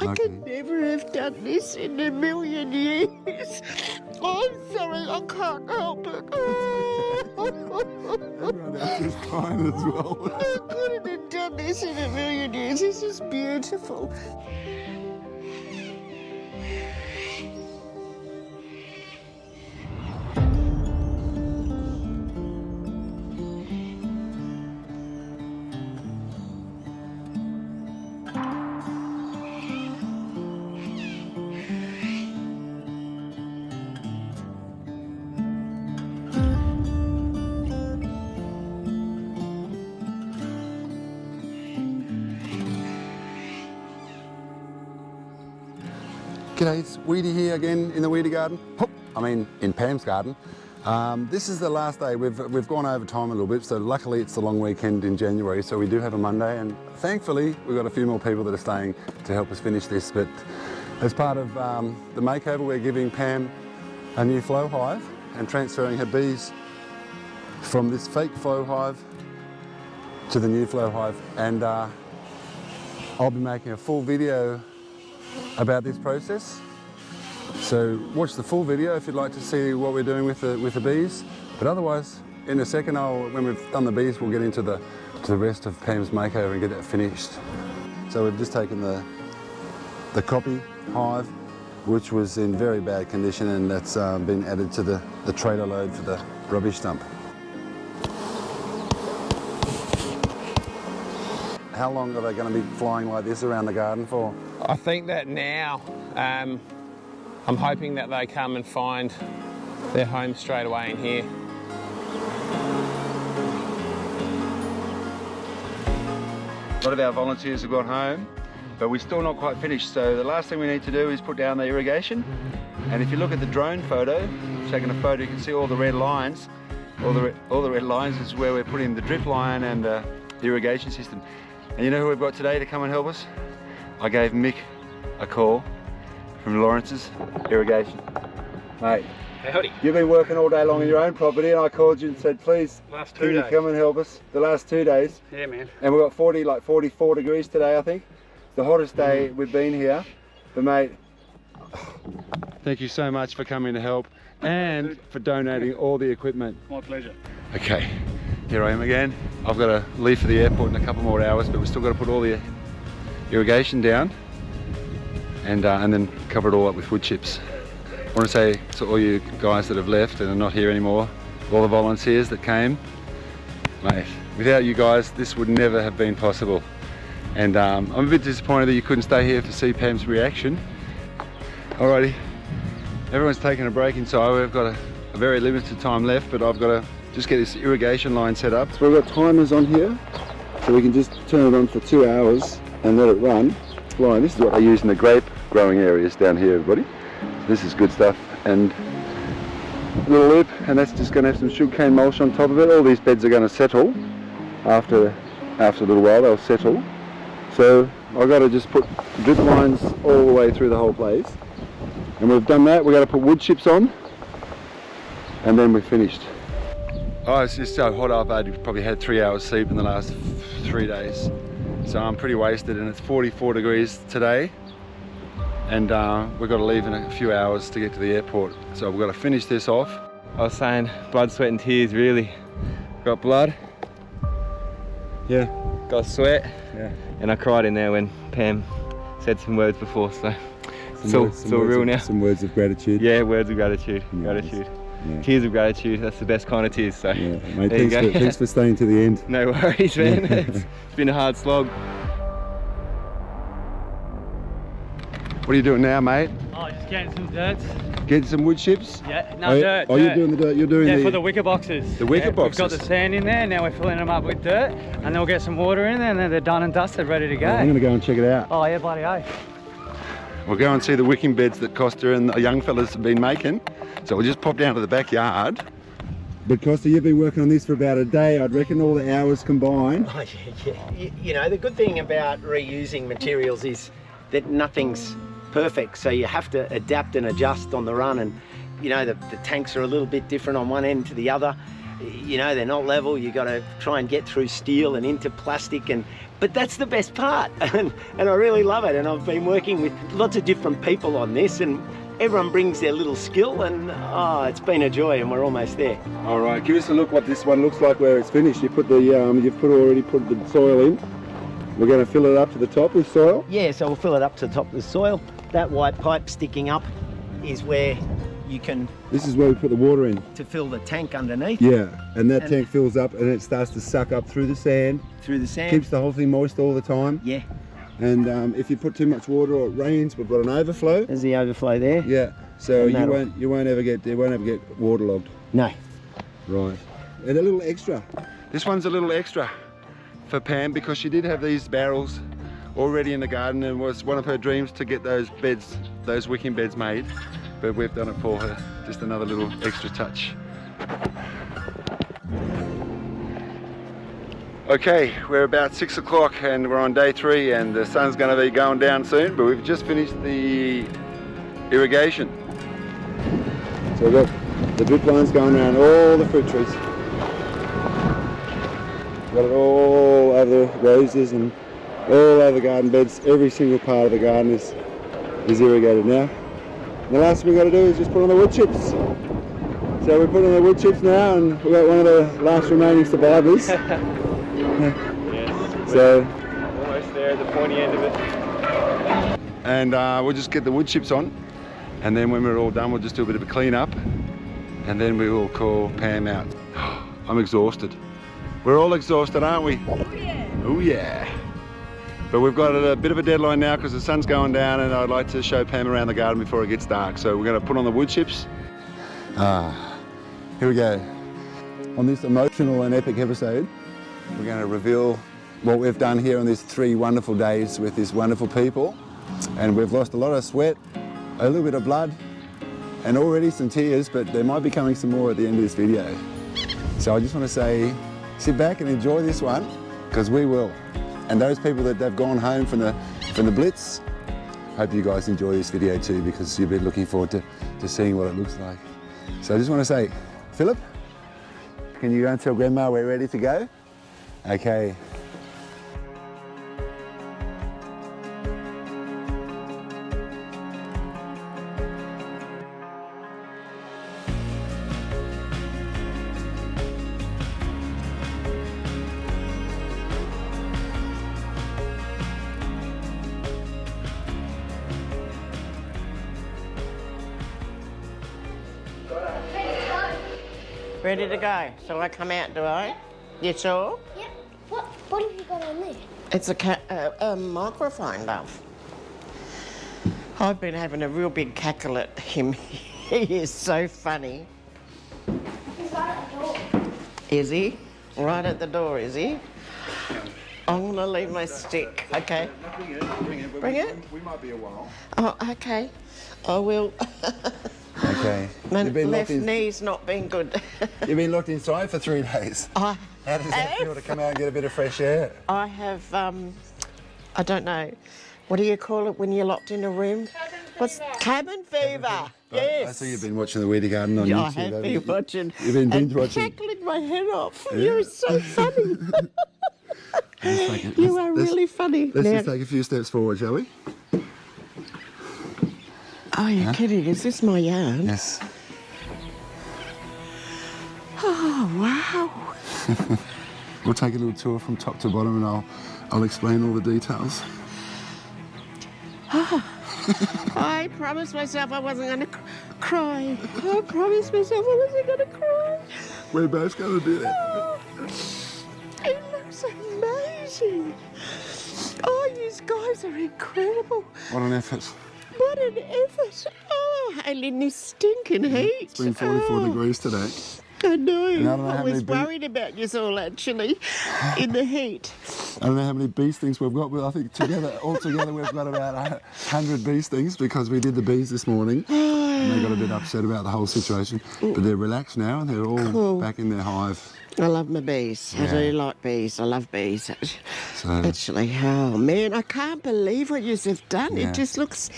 I could never have done this in a million years. I'm sorry, I can't help it. Everyone else is crying as well. I couldn't have done this in a million years. This is beautiful. G'day, it's Weedy here again in the Weedy garden. In Pam's garden. This is the last day. We've gone over time a little bit, so luckily it's the long weekend in January, so we do have a Monday, and thankfully we've got a few more people that are staying to help us finish this. But as part of the makeover, we're giving Pam a new flow hive and transferring her bees from this fake flow hive to the new flow hive, and I'll be making a full video about this process, so watch the full video if you'd like to see what we're doing with the bees. But otherwise, in a second, when we've done the bees, we'll get into the rest of Pam's makeover and get it finished. So we've just taken the copy hive, which was in very bad condition, and that's been added to the trailer load for the rubbish dump. How long are they going to be flying like this around the garden for? I think that now, I'm hoping that they come and find their home straight away in here. A lot of our volunteers have gone home, but we're still not quite finished. So the last thing we need to do is put down the irrigation. And if you look at the drone photo, taking a photo, you can see all the red lines. All the red lines is where we're putting the drip line and the irrigation system. And you know who we've got today to come and help us? I gave Mick a call from Lawrence's Irrigation. Mate, howdy. You've been working all day long on your own property, and I called you and said, please, last 2 can you days. come and help us? The last 2 days. Yeah, man. And we've got 44 degrees today, I think. It's the hottest day we've been here. But mate, thank you so much for coming to help and for donating all the equipment. My pleasure. Okay, here I am again. I've got to leave for the airport in a couple more hours, but we've still got to put all the irrigation down and then cover it all up with wood chips. I want to say to all you guys that have left and are not here anymore, all the volunteers that came, mate, without you guys this would never have been possible. And I'm a bit disappointed that you couldn't stay here to see Pam's reaction. Alrighty, everyone's taking a break inside. We've got a very limited time left, but I've got to just get this irrigation line set up. So we've got timers on here, so we can just turn it on for 2 hours and let it run. Right, this is what they use in the grape growing areas down here, everybody. So this is good stuff. And a little loop, and that's just going to have some sugarcane mulch on top of it. All these beds are going to settle after a little while. They'll settle. So I've got to just put drip lines all the way through the whole place. And we've done that. We've got to put wood chips on, and then we're finished. Oh, it's just so hot. I've probably had 3 hours sleep in the last 3 days. So I'm pretty wasted, and it's 44 degrees today. And we've got to leave in a few hours to get to the airport. So we've got to finish this off. I was saying blood, sweat and tears, really. Got blood. Yeah. Got sweat. Yeah. And I cried in there when Pam said some words before, so it's all real now. Some words of gratitude. Yeah, words of gratitude. Nice. Gratitude. Yeah. Tears of gratitude, that's the best kind of tears, so Yeah, mate, there you go. thanks for staying to the end. No worries, man. It's been a hard slog. What are you doing now, mate? Oh, just getting some dirt. Getting some wood chips? Yeah, no, dirt. Oh, dirt. you're doing the dirt. You're doing Yeah, for the wicker boxes. The wicker boxes? We've got the sand in there, now we're filling them up with dirt, and then we'll get some water in there, and then they're done and dusted, ready to go. I'm going to go and check it out. Oh, yeah, bloody oath. We'll go and see the wicking beds that Costa and the young fellas have been making. So we'll just pop down to the backyard. But Costa, you've been working on this for about a day. I'd reckon all the hours combined. Oh, yeah. You know, the good thing about reusing materials is that nothing's perfect, so you have to adapt and adjust on the run. And you know, the tanks are a little bit different on one end to the other, you know, they're not level. You got to try and get through steel and into plastic, but that's the best part, and I really love it. And I've been working with lots of different people on this, and everyone brings their little skill, and it's been a joy, and we're almost there. All right, give us a look what this one looks like where it's finished. You put the already put the soil in. We're going to fill it up to the top with soil. Yeah, so we'll fill it up to the top of the soil. That white pipe sticking up is where you can... This is where we put the water in. To fill the tank underneath. Yeah, and that tank fills up and it starts to suck up through the sand. Through the sand. Keeps the whole thing moist all the time. Yeah. And if you put too much water or it rains, we've got an overflow. There's the overflow there. Yeah, so you won't ever get waterlogged. No. Right. And a little extra. This one's a little extra for Pam because she did have these barrels already in the garden, and it was one of her dreams to get those beds, those wicking beds made. But we've done it for her. Just another little extra touch. Okay, we're about 6 o'clock and we're on day 3 and the sun's going to be going down soon, but we've just finished the irrigation. So we've got the drip lines going around all the fruit trees. Got it all over the roses and all over the garden beds. Every single part of the garden is irrigated now. And the last thing we've got to do is just put on the wood chips. So we put on the wood chips now, and we've got one of the last remaining survivors. Yes, so almost there at the pointy end of it. And we'll just get the wood chips on, and then when we're all done we'll just do a bit of a clean up, and then we will call Pam out. I'm exhausted. We're all exhausted, aren't we? Oh yeah. Oh yeah. But we've got a bit of a deadline now because the sun's going down, and I'd like to show Pam around the garden before it gets dark. So we're going to put on the wood chips. Here we go. On this emotional and epic episode, we're going to reveal what we've done here on these 3 wonderful days with these wonderful people. And we've lost a lot of sweat, a little bit of blood, and already some tears, but there might be coming some more at the end of this video. So I just want to say, sit back and enjoy this one, because we will. And those people that have gone home from the Blitz, hope you guys enjoy this video too, because you've been looking forward to seeing what it looks like. So I just want to say, Phillip, can you go and tell Grandma we're ready to go? Okay. Ready to go. Shall I come out, do I? You sure? Yep. What have you got on there? It's a microphone, love. I've been having a real big cackle at him. He is so funny. He's right at the door. Is he? Right at the door, is he? I'm going to leave my stick. Okay. Bring it? We might be a while. Oh, okay. I will. Okay. My left knee's not been good. You've been locked inside for 3 days. How does that feel to come out and get a bit of fresh air? I have, I don't know, what do you call it when you're locked in a room? Cabin fever? Yes. I see you've been watching the Weedy Garden on YouTube. I have been watching. You've been binge watching. Cackling my head off. Yeah. You're so funny. You are really funny. Let's just take a few steps forward, shall we? Oh, you're kidding. Is this my yarn? Yes. Oh, wow. We'll take a little tour from top to bottom and I'll explain all the details. I promised myself I wasn't going to cry. I promised myself I wasn't going to cry. We're both going to do that. Oh, it looks amazing. Oh, you guys are incredible. What an effort. What an effort. Oh, and in this stinking heat. It's been 44 degrees today. I know. I I was worried about you all, actually, in the heat. I don't know how many bee stings we've got, but I think altogether we've got about 100 bee stings because we did the bees this morning. And they got a bit upset about the whole situation. But they're relaxed now and they're all back in their hive. I love my bees. Yeah. I do like bees. I love bees. So, actually, oh man, I can't believe what you've done. Yeah. It just looks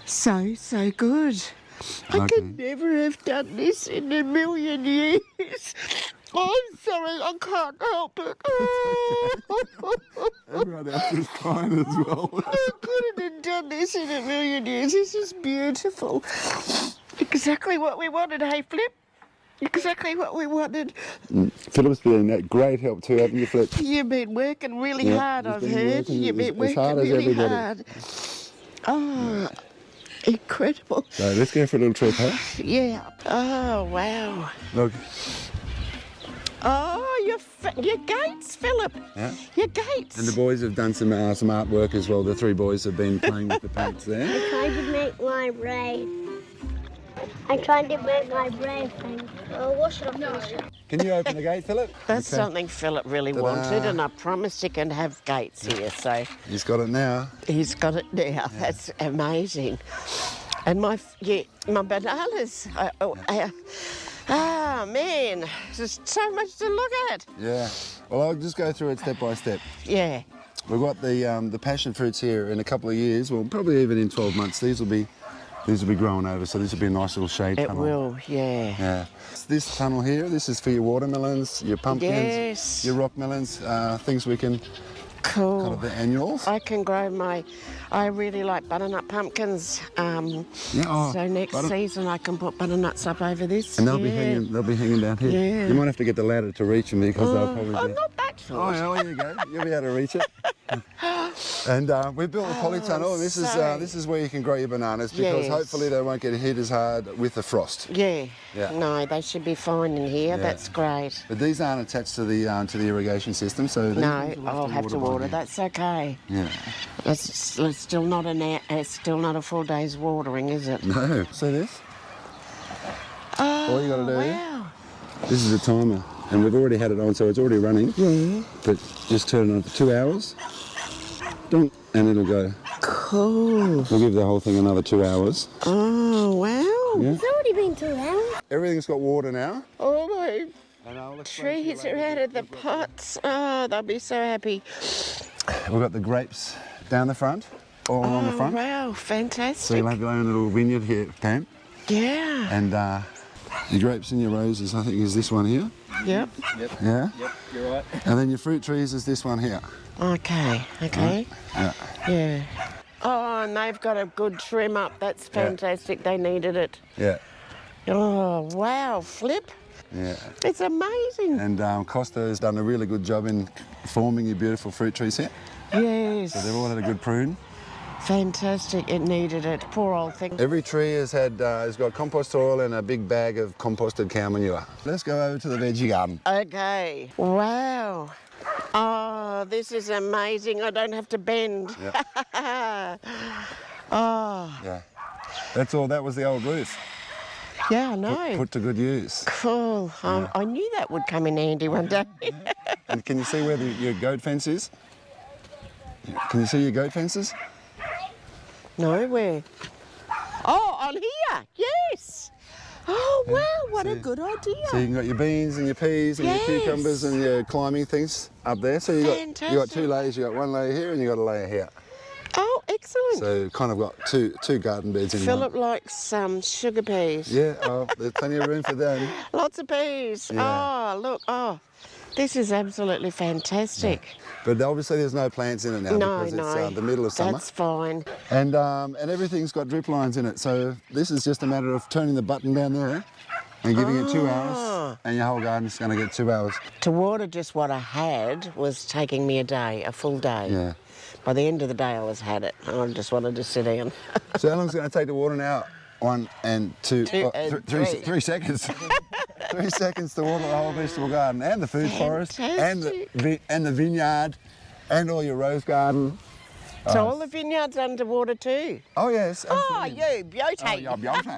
so good. I could never have done this in a million years. I'm sorry, I can't help it. Everyone else is crying as well. I couldn't have done this in a million years. This is beautiful. Exactly what we wanted, hey, Flip? Exactly what we wanted. Phillip's been that great help too, haven't you, Flip? You've been working really hard, he's I've been heard. working You've been as working hard as really everybody. hard. Oh, incredible. So let's go for a little trip, huh? Yeah. Oh, wow. Look. Oh, your gates, Phillip. Yeah. Your gates. And the boys have done some artwork as well. The three boys have been playing with the paints there. I tried to make my braid. I tried to make my braid thing. I'll wash it off. No. Can you open the gate, Phillip? That's Okay. something Phillip really Ta-da. wanted, and I promised he can have gates here, so He's got it now. he's got it now. Yeah. That's amazing. And my bananas. Man, there's so much to look at. Yeah. Well, I'll just go through it step by step. Yeah. We've got the passion fruits here in a couple of years. Well, probably even in 12 months. These will be growing over, so this will be a nice little shade It tunnel. will, yeah. Yeah. This tunnel here, this is for your watermelons, your pumpkins, Yes. your rock melons, things we can Cool. kind of the annuals. I can grow I really like butternut pumpkins. So next butter- season I can put butternuts up over this. And they'll be hanging down here. Yeah. You might have to get the ladder to reach them because they'll probably I'm be... not that Oh, short. yeah, well, there you go. You'll be able to reach it. And we built a polytunnel, and this is where you can grow your bananas because Yes. hopefully they won't get hit as hard with the frost. Yeah. Yeah. No, they should be fine in here. Yeah. That's great. But these aren't attached to the irrigation system, so these No, ones will I'll have to by water. hand. That's okay. Yeah. It's still not it's still not a full day's watering, is it? No. See this? Oh, All you got to do. wow. This is a timer, and we've already had it on, so it's already running. Yeah. But just turn it on for 2 hours. Dunk, and it'll go. Cool. We'll give the whole thing another 2 hours. Oh, wow. Yeah. It's already been 2 hours. Everything's got water now. Oh, my And I'll explain to you trees are later. out of the pots. Oh, they'll be so happy. We've got the grapes down the front, all on the front. Wow, So fantastic. you'll have your own little vineyard here, Pam. Yeah. And your grapes and your roses, I think, is this one here. Yep. Yeah? Yep, you're right. And then your fruit trees is this one here. Okay. Yeah. Yeah. Oh, and they've got a good trim up. That's fantastic. They needed it. Yeah. Oh, wow, Flip. Yeah. It's amazing. And Costa has done a really good job in forming your beautiful fruit trees here. Yes. So they've all had a good prune. Fantastic. It needed it. Poor old thing. Every tree has got compost soil and a big bag of composted cow manure. Let's go over to the veggie garden. Okay. Wow. Oh, this is amazing. I don't have to bend. Yeah. Oh, Yeah. That's all. That was the old roof. yeah, I know. Put to good use. Cool. I knew that would come in handy one day. And can you see where your goat fence is? Can you see your goat fences? No, where? Oh, on here. Yes. Oh, wow, what a see. good idea. So you got your beans and your peas and Yes. your cucumbers and your climbing things up there. So you got Fantastic. 2 layers. You got 1 layer here and you got a layer here. Oh, excellent. So kind of got two garden beds in Phillip one. likes sugar peas. Yeah, there's plenty of room for them. Lots of peas. Yeah. Oh, look. Oh, this is absolutely fantastic. But obviously there's no plants in it now No, because no. it's the middle of summer. That's fine. And everything's got drip lines in it. So this is just a matter of turning the button down there and giving it 2 hours, and your whole garden's going to get 2 hours. To water just what I had was taking me a full day. Yeah. By the end of the day, I had it. I just wanted to sit down. So how long is it going to take to water now? 1 and 2, Two and three. 3 seconds. 3 seconds to water the whole vegetable garden and the food forest and the vineyard and all your rose garden. So all the vineyards underwater too. Oh yes. Oh, absolutely. you beauty. Oh, yeah, beauty.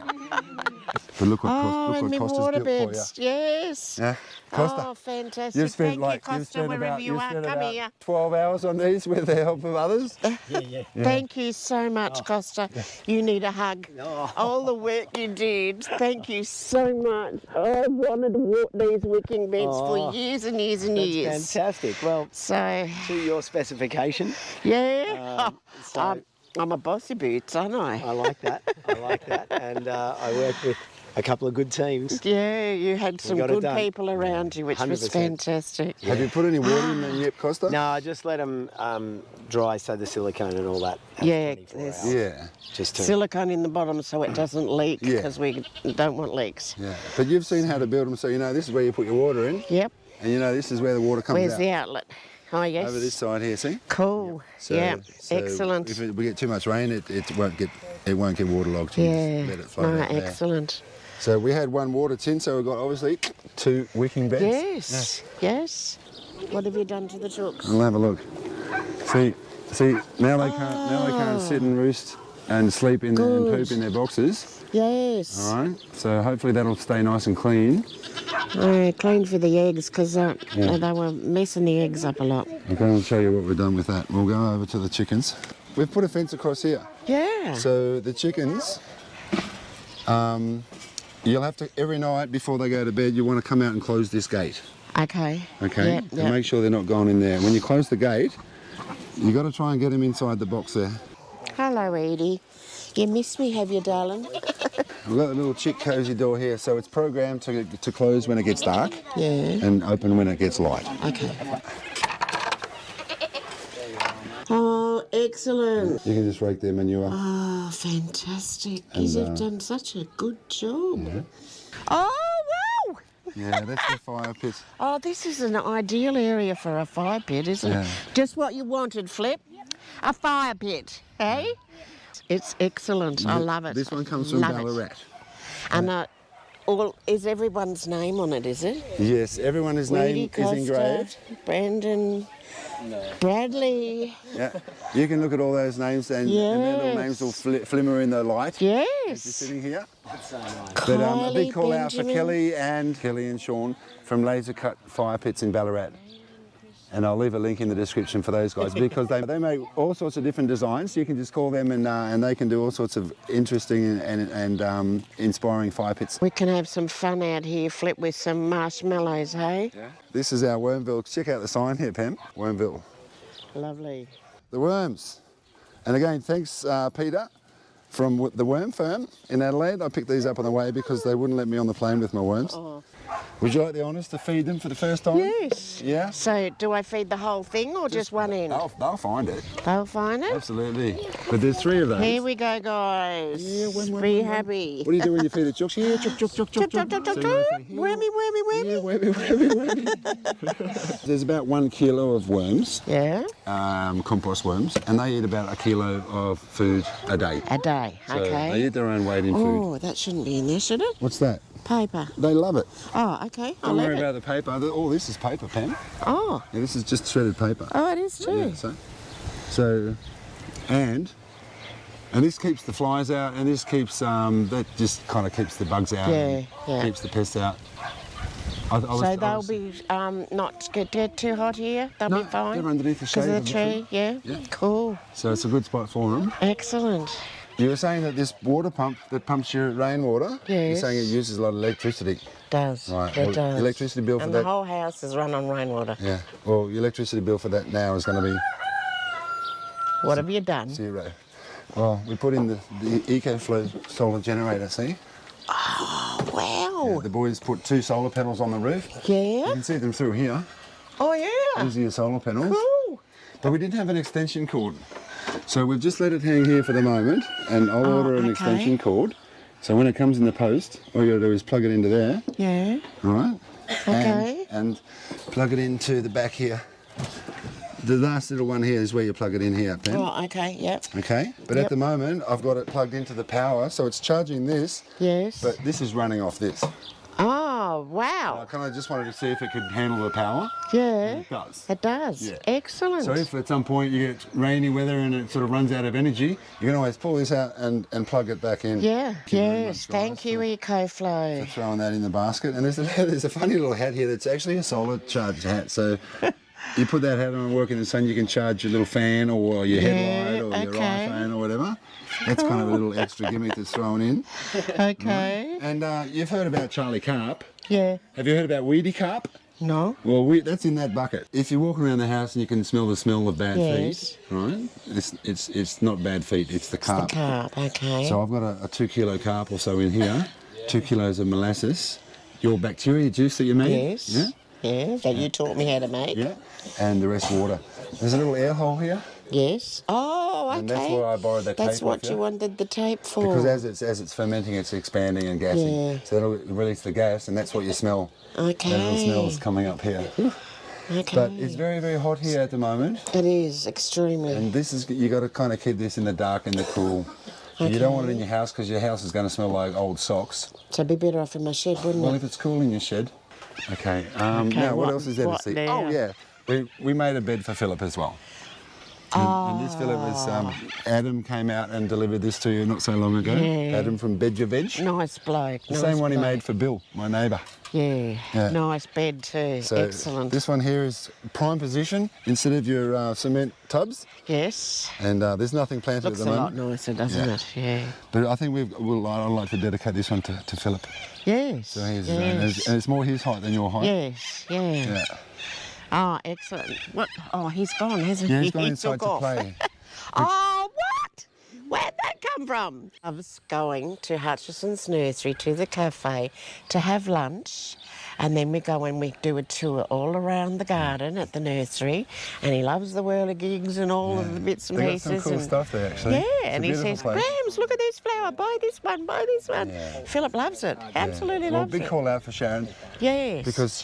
But look what, Oh, and look my what Costa's water built for you. beds. Yes. Yeah, Costa. Oh, fantastic. You've spent Thank you, Costa, wherever about, you are. Come about here. 12 hours on these with the help of others. Thank you so much, Costa. You need a hug. All the work you did. Thank you so much. I wanted to walk these wicking beds for years and years and years. Fantastic. Well, So, to your specification, yeah. so- I'm a bossy boots, aren't I? I like that. I like that. And I work with a couple of good teams. Yeah, you had some got it good done. people around you, which was 100%. fantastic. Have you put any water in them yet, Costa? No, I just let them dry, so the silicone and all that. has Yeah, 24 there's hours. Yeah. Just to... silicone in the bottom so it doesn't leak, Yeah. because we don't want leaks. Yeah. But you've seen how to build them, so you know this is where you put your water in, Yep. and you know this is where the water comes Where's out. the outlet? Oh, yes. Over this side here, see? Cool. So, yeah, so excellent. If we get too much rain, it won't get waterlogged. You Yeah, just let it flow out there. excellent. So we had one water tin, so we've got obviously 2 wicking beds. Yes, yes. What have you done to the chooks? I'll have a look. See, now they can't sit and roost and sleep in there and Good. poop in their boxes. Yes. All right. So hopefully that'll stay nice and clean. Clean for the eggs, because they were messing the eggs up a lot. Okay, I'll show you what we've done with that. We'll go over to the chickens. We've put a fence across here. Yeah. So the chickens, you'll have to, every night before they go to bed, you want to come out and close this gate. Okay. Okay? Yep, And make sure they're not going in there. When you close the gate, you've got to try and get them inside the box there. Hello, Weedy. You missed me, have you, darling? We've got the little chick cosy door here, so it's programmed to close when it gets dark Yeah. and open when it gets light. Okay. Oh, excellent. You can just rake their manure. Oh, fantastic. And, You've done such a good job. Oh, wow! Yeah, that's the fire pit. Oh, this is an ideal area for a fire pit, isn't it? Just what you wanted, Flip. A fire pit, eh? It's excellent. I love it. This one comes from Love it. Ballarat. And is everyone's name on it, is it? Yes, everyone's Weedy, name is Costa, engraved. Brandon, Bradley. Yeah, you can look at all those names and their little names will flimmer in the light. As you're Yes. sitting here. Kylie, But a big call out for Benjamin. Kelly and Sean from Laser Cut Fire Pits in Ballarat. And I'll leave a link in the description for those guys because they make all sorts of different designs. You can just call them and they can do all sorts of interesting and inspiring fire pits. We can have some fun out here, Flip, with some marshmallows, hey? Yeah. This is our Wormville. Check out the sign here, Pam. Wormville. Lovely. The worms. And again, thanks Peter from the Worm Firm in Adelaide. I picked these up on the way because they wouldn't let me on the plane with my worms. Oh. Would you like the honours to feed them for the first time? Yes. Yeah? So do I feed the whole thing or just one end? They'll find it. They'll find it? Absolutely. But there's 3 of those. Here we go, guys. Yeah, Be happy. What do you do when you feed the chooks? Yeah, chook, chook, chook, chook, Chop, chop, chop, So chop, you chop. say, Wormy, wormy, wormy. Yeah, wormy. There's about 1 kilo of worms, Yeah. compost worms, and they eat about 1 kilo of food a day. A day, So okay. they eat their own weight in food. Oh, that shouldn't be in there, should it? What's that? Paper. They love it. Oh, okay. I'll Don't worry leave it. about the paper. All this is paper, Pam. Oh. Yeah, this is just shredded paper. Oh, it is too. Yeah, so and this keeps the flies out, and this keeps that just kind of keeps the bugs out. Yeah, and yeah. Keeps the pests out. So they'll be not get too hot here. They'll No, be fine. they're underneath the shade Because of of the the tree. Yeah. Yeah. Cool. So it's a good spot for them. Excellent. You were saying that this water pump that pumps your rainwater, you're Yes. saying it uses a lot of electricity. Does. Right. It Well, does. electricity bill for and that. the whole house is run on rainwater. Yeah. Well, your electricity bill for that now is going to be What have you done? 0. Well, we put in the EcoFlow solar generator, see? Oh, Yeah, wow. the boys put 2 solar panels on the roof. Yeah. You can see them through here. Oh, yeah. These are your solar panels. Cool. But we didn't have an extension cord. So we've just let it hang here for the moment, and I'll order an okay. extension cord. So when it comes in the post, all you got to do is plug it into there, Yeah. all right? Okay. And plug it into the back here. The last little one here is where you plug it in here, Ben. Oh, okay. Yep. Okay, but at the moment I've got it plugged into the power, so it's charging this, Yes. but this is running off this. Oh, I wow. kind of just wanted to see if it could handle the power. Yeah. It does. It does. Yeah. Excellent. So if at some point you get rainy weather and it sort of runs out of energy, you can always pull this out and plug it back in. Yeah. Thank you very Yes. much, guys, Thank you, for EcoFlow. throwing that in the basket. And there's a funny little hat here that's actually a solar charged hat. So you put that hat on and work in the sun, you can charge your little fan or your headlight or your okay. iPhone or whatever. That's kind of a little extra gimmick that's thrown in. Okay. And you've heard about Charlie Carp. Yeah. Have you heard about Weedy Carp? No. Well, that's in that bucket. If you're walking around the house and you can smell the smell of bad Yes. feet, right? It's not bad feet, it's the carp. The carp. Okay. So I've got a 2 kilo carp or so in here. 2 kilos of molasses, your bacteria juice that you made. Yes. Yeah. Yeah, that you taught me how to make. Yeah. And the rest water. There's a little air hole here. Yes. Oh, okay. And that's where I borrowed that tape That's what off you wanted the tape for. Because as it's fermenting, it's expanding and gassing. Yeah. So that'll release the gas, and that's what you smell. Okay. That little smell's coming up here. Okay. But it's very, very hot here at the moment. It is, extremely. And this is, you got to kind of keep this in the dark and the cool. You don't want it in your house because your house is going to smell like old socks. So it'd be better off in my shed, wouldn't Well, it? if it's cool in your shed. Okay. Now, what else is there to see? now? Oh, yeah. We made a bed for Phillip as well. And this Phillip was, Adam came out and delivered this to you not so long ago. Yeah. Adam from Bed Your Veg. Nice bloke. The same one he made for Bill, my neighbour. Yeah. Yeah. Nice bed too. So Excellent. This one here is prime position instead of your cement tubs. Yes. And there's nothing planted Looks at the a moment. lot nicer, doesn't it? Yeah. But I think I'd like to dedicate this one to Phillip. Yes. So he's, yes. and it's more his height than your height. Yes. Yeah. Yeah. Oh, excellent. What? Oh, he's gone, hasn't Yeah, he? he's gone He inside took to off. play. Oh, what? Where'd that come from? I was going to Hutchison's nursery, to the cafe, to have lunch. And then we go and we do a tour all around the garden at the nursery. And he loves the whirligigs and all of the bits and They got pieces. some cool stuff there, actually. Yeah, It's a and he beautiful says, place. Grams, look at this flower, buy this one, buy this one. Yeah. Phillip loves it, absolutely Well, loves big it. call out for Sharon. Yes. Because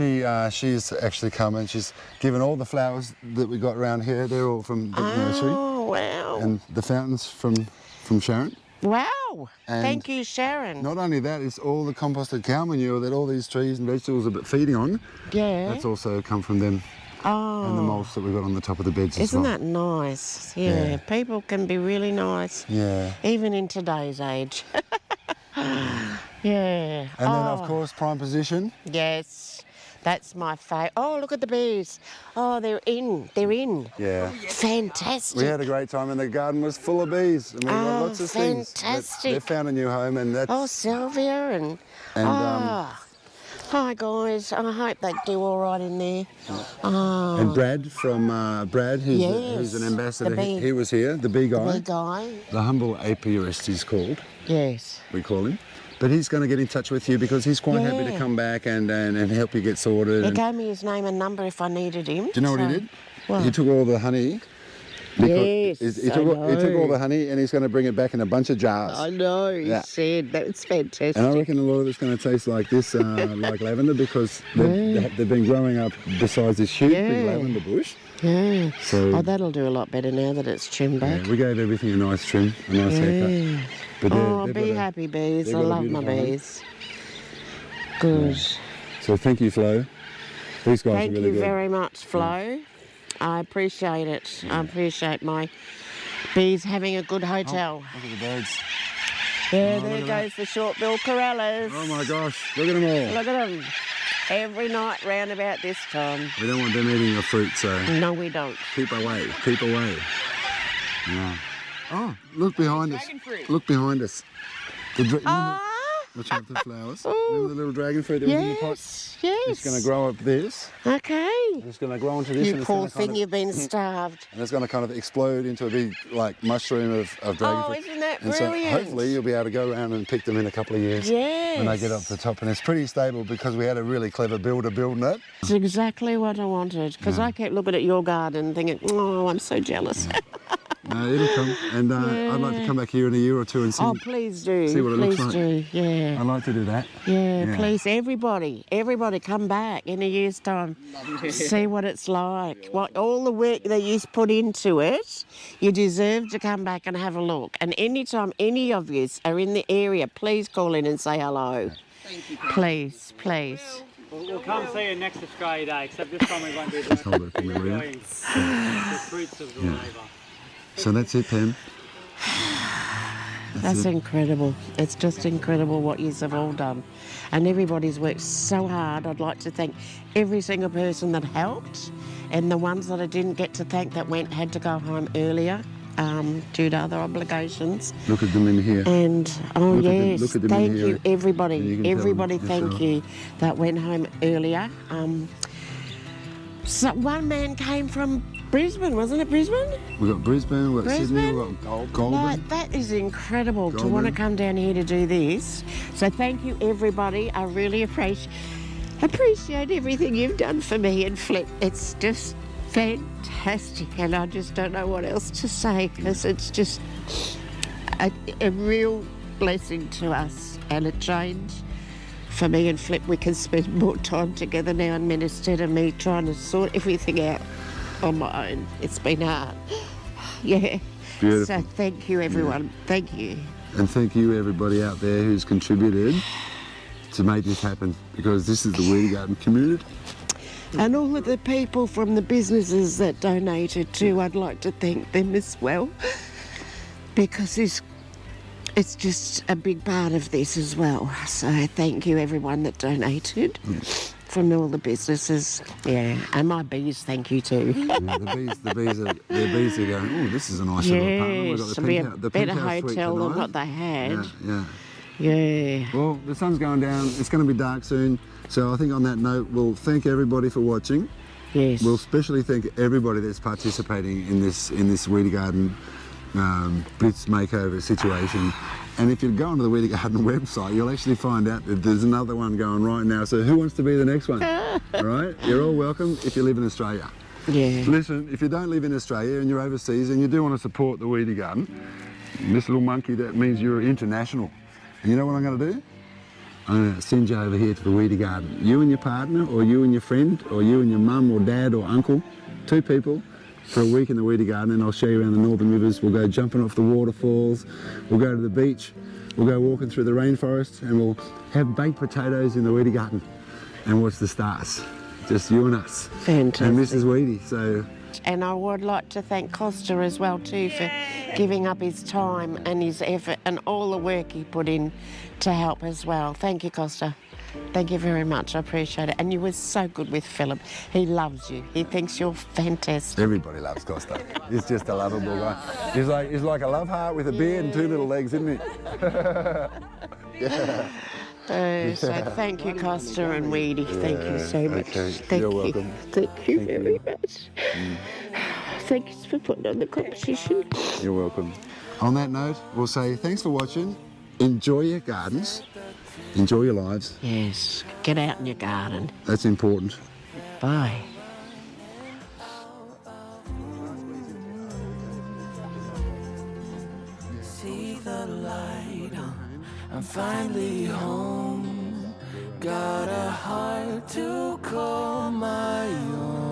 she's actually come and she's given all the flowers that we got around here. They're all from the nursery. Oh, wow. And the fountains from Sharon. Wow. And Thank you, Sharon. Not only that, it's all the composted cow manure that all these trees and vegetables are feeding on. Yeah. That's also come from them. Oh. And the mulch that we've got on the top of the beds as Isn't well. that nice? Yeah. People can be really nice. Yeah. Even in today's age. Yeah. And then, of course, prime position. Yes. That's my favourite. Oh, look at the bees. Oh, they're in. They're in. Yeah. Fantastic. We had a great time and the garden was full of bees. And we got lots of things. Fantastic. They've found a new home and that's... Oh, Sylvia and hi, guys. I hope they do all right in there. Oh. And Brad from Brad, who's an ambassador. He was here, the bee guy. The bee guy. The humble apiarist he's called. Yes. We call him. But he's going to get in touch with you because he's quite happy to come back and help you get sorted. He gave me his name and number if I needed him. Do you know what he did? What? He took all the honey. Yes, he took all the honey and he's going to bring it back in a bunch of jars. I know, he said. That's fantastic. And I reckon a lot of it's going to taste like this, like lavender, because they've been growing up beside this huge big lavender bush. Yeah. So, that'll do a lot better now that it's trimmed back. Yeah, we gave everything a nice trim, a nice haircut. But be happy bees. I love my bees. Good. Yeah. So thank you, Flo. These guys Thank are really you good. very much, Flo. I appreciate it. I appreciate my bees having a good hotel. Look at the birds. Yeah, there goes the short-billed corellas. Oh my gosh, look at them all. Look at them. Every night round about this time. We don't want them eating your fruit, so No, we don't. keep away, keep away. Yeah. Oh, look behind us. Look behind us. Watch out the flowers. Remember the little dragon fruit that was in the pot? Yes. It's going to grow up this. Okay. It's going to grow into this. You and it's poor gonna thing, kind you've been starved. And it's going to kind of explode into a big, like, mushroom of dragon fruit. Isn't that And brilliant? so hopefully you'll be able to go around and pick them in a couple of years. Yes. When they get up to the top. And it's pretty stable because we had a really clever builder building it. It's exactly what I wanted, because I kept looking at your garden thinking, oh, I'm so jealous. No, it'll come. And I'd like to come back here in a year or two and see, Oh, please do. see what it looks Please like. do, yeah. I'd like to do that. Yeah, please, everybody come back in a year's time. See what it's like. What all the work that you put into it, you deserve to come back and have a look. And anytime any of you are in the area, please call in and say hello. Thank you. Please, please. We'll come see you next Australia Day, except this time we won't be doing Hold it for me, will you? the fruits of the labour. So that's it, Pam. That's incredible. It's just incredible what you have all done. And everybody's worked so hard. I'd like to thank every single person that helped, and the ones that I didn't get to thank that had to go home earlier due to other obligations. Look at them in here. And, Look at them in thank here. you, everybody. And you can tell Everybody, them thank yourself. you that went home earlier. So one man came from Brisbane, wasn't it Brisbane? We've got Brisbane, we've got Sydney, we've got Goulburn. Like, that is incredible to Goulburn. want to come down here to do this. So thank you, everybody. I really appreciate everything you've done for me and Flip. It's just fantastic, and I just don't know what else to say, because it's just a real blessing to us and a change for me and Flip. We can spend more time together now and instead of me trying to sort everything out on my own. It's been hard. Yeah. Beautiful. So thank you, everyone. Yeah. Thank you. And thank you, everybody out there who's contributed to make this happen, because this is the Weedy Garden community. And all of the people from the businesses that donated too, I'd like to thank them as well, because it's just a big part of this as well. So thank you, everyone that donated from all the businesses. Yeah, and my bees, thank you too. Yeah, the bees are going, oh, this is a nice little apartment. We've got the better hotel than what they had. Yeah. Well, the sun's going down. It's going to be dark soon. So I think on that note, we'll thank everybody for watching. Yes. We'll especially thank everybody that's participating in this Weedy Garden Blitz makeover situation. And if you go onto the Weedy Garden website, you'll actually find out that there's another one going right now. So who wants to be the next one? All right? You're all welcome if you live in Australia. Yeah. Listen, if you don't live in Australia and you're overseas and you do want to support the Weedy Garden, this little monkey, that means you're international. And you know what I'm going to do? I'm going to send you over here to the Weedy Garden. You and your partner, or you and your friend, or you and your mum or dad or uncle, 2 people, for a week in the Weedy Garden, and I'll show you around the northern rivers. We'll go jumping off the waterfalls, we'll go to the beach, we'll go walking through the rainforest, and we'll have baked potatoes in the Weedy Garden and watch the stars. Just you and us. Fantastic. And Mrs. Weedy, so... And I would like to thank Costa as well too for giving up his time and his effort and all the work he put in to help as well. Thank you, Costa. Thank you very much. I appreciate it. And you were so good with Phillip. He loves you. He thinks you're fantastic. Everybody loves Costa. He's just a lovable guy. He's like a love heart with a beard and 2 little legs, isn't he? Yeah. So thank you, Costa and Weedy. Thank you so much. Okay. Thank You're you. welcome. Thank you very much. Thanks for putting on the competition. You're welcome. On that note, we'll say thanks for watching. Enjoy your gardens. Enjoy your lives. Yes. Get out in your garden. That's important. Bye. See the light on. I'm finally home. Got a heart to call my own.